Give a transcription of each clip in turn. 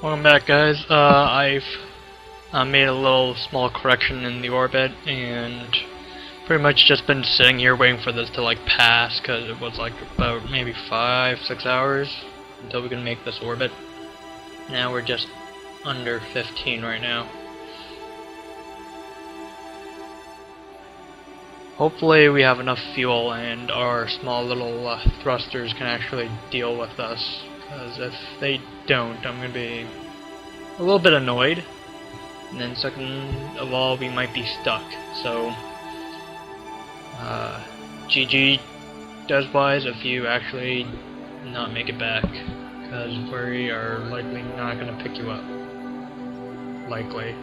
Welcome back, guys. I've made a little small correction in the orbit, and pretty much just been sitting here waiting for this to like pass, because it was like about maybe 5-6 hours until we can make this orbit. Now we're just under 15 right now. Hopefully we have enough fuel and our small little thrusters can actually deal with us, because if they don't, I'm going to be a little bit annoyed, and then second of all, we might be stuck. So GG does-wise if you actually not make it back, because we are likely not going to pick you up. Likely.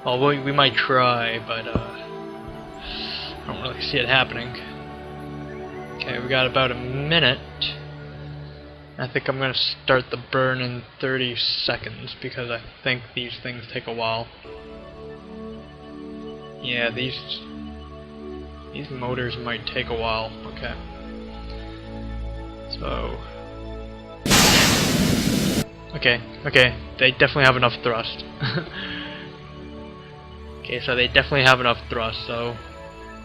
Although we might try, but I don't really see it happening. Okay, we got about a minute. I think I'm going to start the burn in 30 seconds, because I think these things take a while. Yeah, these motors might take a while. Okay. So... Okay, they definitely have enough thrust. Okay, so they definitely have enough thrust, so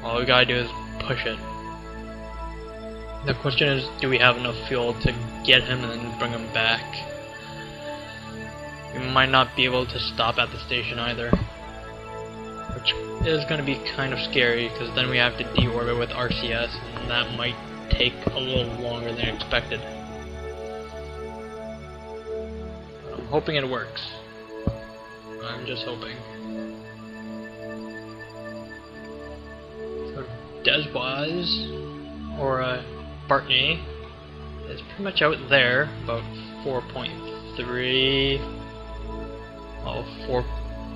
all we gotta do is push it. The question is, do we have enough fuel to get him and then bring him back? We might not be able to stop at the station either, which is going to be kind of scary, because then we have to deorbit with RCS, and that might take a little longer than expected. I'm hoping it works. I'm just hoping. So Des-wise, or Bartemy, is pretty much out there, about 4.3,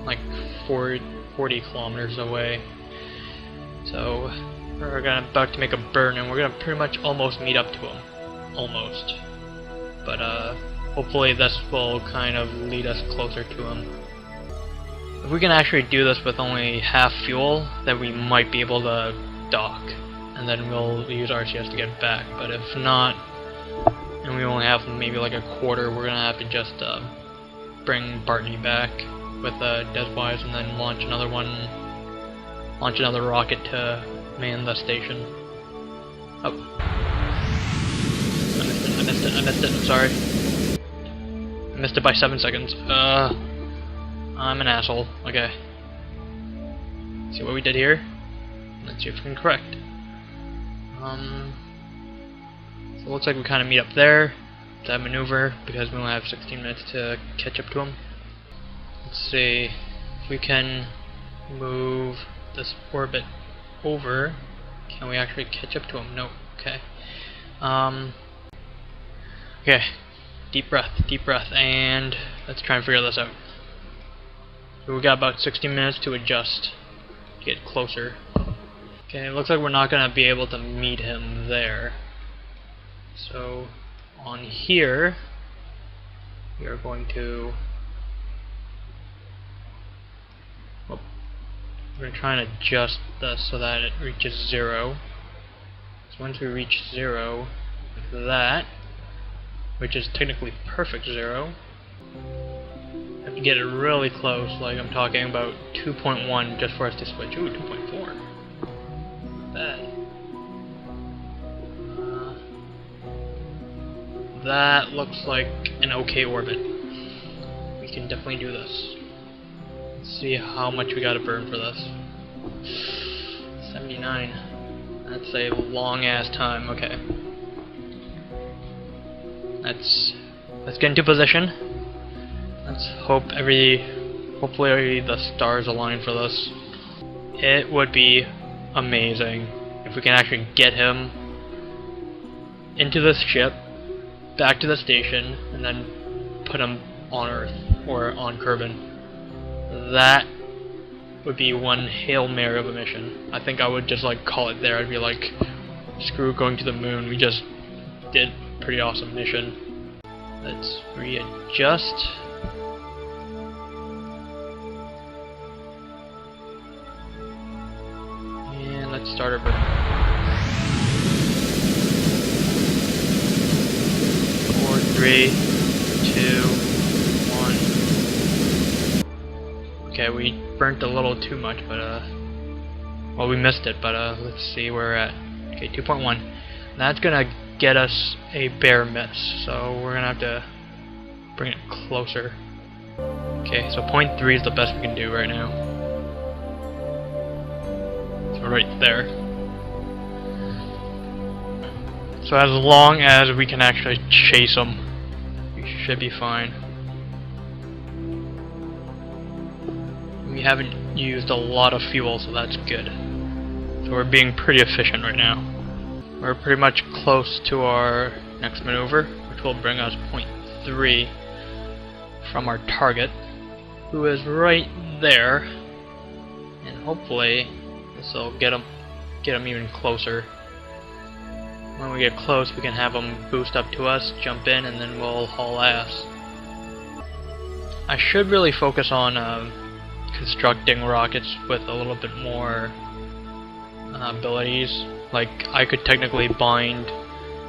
like 40 kilometers away. So we're about to make a burn, and we're gonna pretty much almost meet up to him, almost. But hopefully this will kind of lead us closer to him. If we can actually do this with only half fuel, then we might be able to dock, and then we'll use RCS to get back. But if not, and we only have maybe like a quarter, we're gonna have to just bring Bartemy back with Des-wise, and then launch another rocket to man the station. Oh, I missed it, I'm sorry. I missed it by 7 seconds. I'm an asshole. Okay. See what we did here? Let's see if we can correct. So it looks like we kind of meet up there, that maneuver, because we only have 16 minutes to catch up to him. Let's see if we can move this orbit over. Can we actually catch up to him? No. Okay. Okay. Deep breath, and let's try and figure this out. So we got about 60 minutes to adjust, to get closer. Okay, it looks like we're not gonna be able to meet him there. So on here, we are going to. Well, we're gonna try and adjust this so that it reaches 0. So once we reach 0, like that, which is technically perfect 0. Have to get it really close, like I'm talking about 2.1 just for us to switch. Ooh, 2.4. Bad. That looks like an okay orbit. We can definitely do this. Let's see how much we gotta burn for this. 79. That's a long ass time. Okay. Let's get into position. Let's hope hopefully the stars align for this. It would be amazing if we can actually get him into this ship, back to the station, and then put him on Earth or on Kerbal. That would be one Hail Mary of a mission. I think I would just like call it there. I'd be like, screw going to the moon. We just did a pretty awesome mission. Let's readjust. And let's start our burn. 4, 3, 2, 1. Okay, we burnt a little too much, but well, we missed it, but let's see where we're at. Okay, 2.1. That's gonna get us a bare miss, so we're gonna have to bring it closer. Okay, so 0.3 is the best we can do right now. So right there. So as long as we can actually chase them, we should be fine. We haven't used a lot of fuel, so that's good. So we're being pretty efficient right now. We're pretty much close to our next maneuver, which will bring us 0.3 from our target, who is right there, and hopefully this will get him even closer. When we get close, we can have him boost up to us, jump in, and then we'll haul ass. I should really focus on constructing rockets with a little bit more abilities. Like, I could technically bind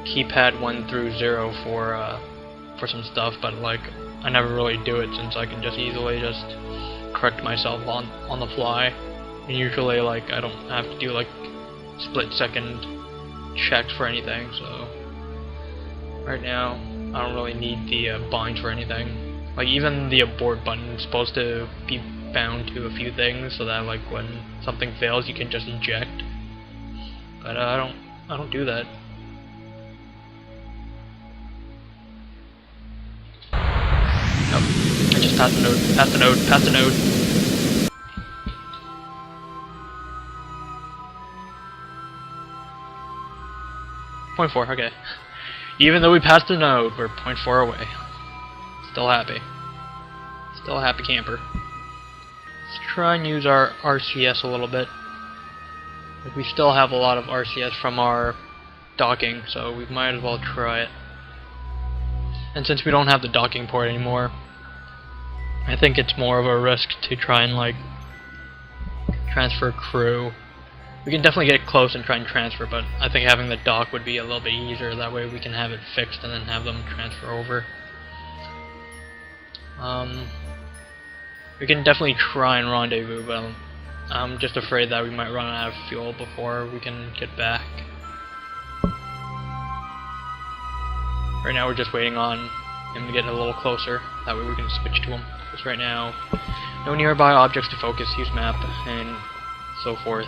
keypad 1 through 0 for some stuff, but like I never really do it since I can just easily just correct myself on the fly. And usually like I don't have to do like split-second checks for anything, so right now I don't really need the bind for anything. Like even the abort button is supposed to be bound to a few things so that like when something fails you can just eject. But I don't do that. Nope. I just passed the node. Passed the node. Passed the node. .4. Okay. Even though we passed the node, we're 0.4 away. Still happy. Still a happy camper. Let's try and use our RCS a little bit. We still have a lot of RCS from our docking, so we might as well try it. And since we don't have the docking port anymore, I think it's more of a risk to try and like transfer crew. We can definitely get close and try and transfer, but I think having the dock would be a little bit easier. That way we can have it fixed and then have them transfer over. We can definitely try and rendezvous, but I'm just afraid that we might run out of fuel before we can get back. Right now we're just waiting on him to get a little closer, that way we can switch to him. Because right now, no nearby objects to focus, use map, and so forth.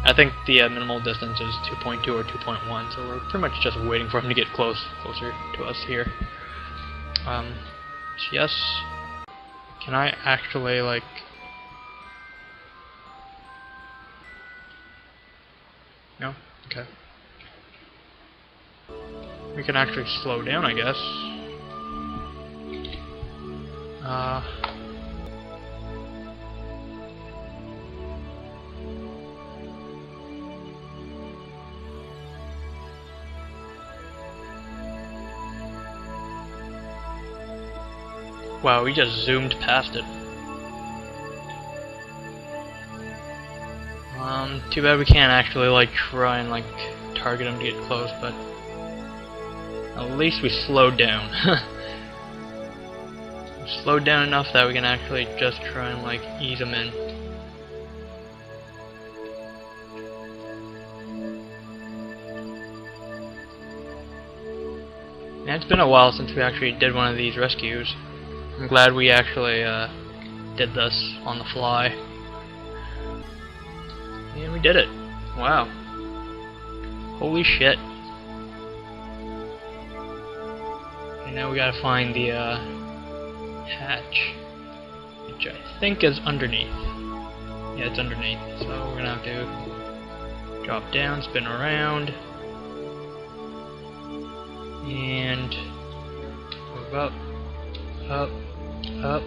I think the minimal distance is 2.2 or 2.1, so we're pretty much just waiting for him to get closer to us here. Yes. Can I actually, like... No? Okay. We can actually slow down, I guess. Wow, we just zoomed past it. Too bad we can't actually like try and like target him to get close, but at least we slowed down. We slowed down enough that we can actually just try and like ease him in. Yeah, it's been a while since we actually did one of these rescues. I'm glad we actually did this on the fly. And we did it. Wow. Holy shit. And now we gotta find the hatch, which I think is underneath. Yeah, it's underneath. So we're gonna have to drop down, spin around, and move up, up, up.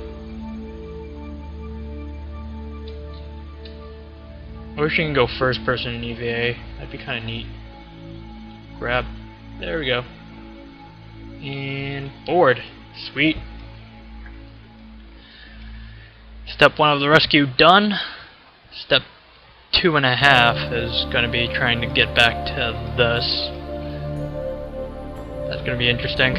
I wish you can go first person in EVA. That'd be kind of neat. Grab. There we go. And board. Sweet. Step 1 of the rescue done. Step 2.5 is going to be trying to get back to this. That's going to be interesting.